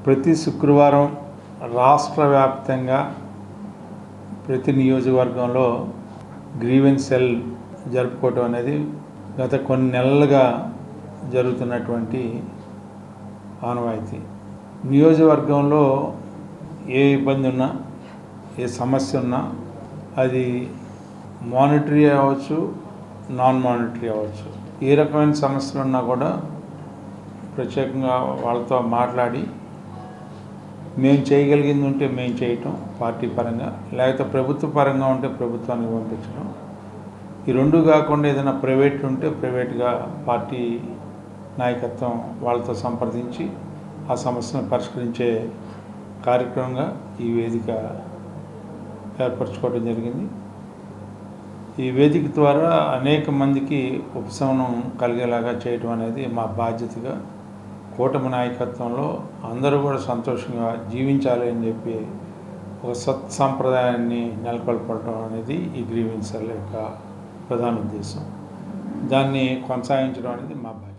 ప్రతి శుక్రవారం రాష్ట్ర వ్యాప్తంగా ప్రతి నియోజకవర్గంలో గ్రీవెన్స్ సెల్ జరుపుకోవటం అనేది గత కొన్ని నెలలుగా జరుగుతున్నటువంటి ఆనవాయితీ. నియోజకవర్గంలో ఏ ఇబ్బంది ఉన్నా, ఏ సమస్య ఉన్నా, అది మానిటరీ అవ్వచ్చు, నాన్ మానిటరీ అవ్వచ్చు, ఏ రకమైన సమస్యలు ఉన్నా కూడా ప్రత్యేకంగా వాళ్ళతో మాట్లాడి మేము చేయగలిగింది ఉంటే మేము చేయటం పార్టీ పరంగా, లేకపోతే ప్రభుత్వ పరంగా ఉంటే ప్రభుత్వానికి పంపించడం. ఈ రెండు కాకుండా ఏదైనా ప్రైవేట్ ఉంటే ప్రైవేట్గా పార్టీ నాయకత్వం వాళ్ళతో సంప్రదించి ఆ సమస్యను పరిష్కరించే కార్యక్రమంగా ఈ వేదిక ఏర్పరచుకోవడం జరిగింది. ఈ వేదిక ద్వారా అనేక మందికి ఉపశమనం కలిగేలాగా చేయడం అనేది మా బాధ్యతగా, కూటమి నాయకత్వంలో అందరూ కూడా సంతోషంగా జీవించాలి అని చెప్పి ఒక సత్సంప్రదాయాన్ని నెలకొల్పడం అనేది ఈ గ్రీవెన్స్ సెల్ యొక్క ప్రధాన ఉద్దేశం. దాన్ని కొనసాగించడం అనేది మా బాధ్యత.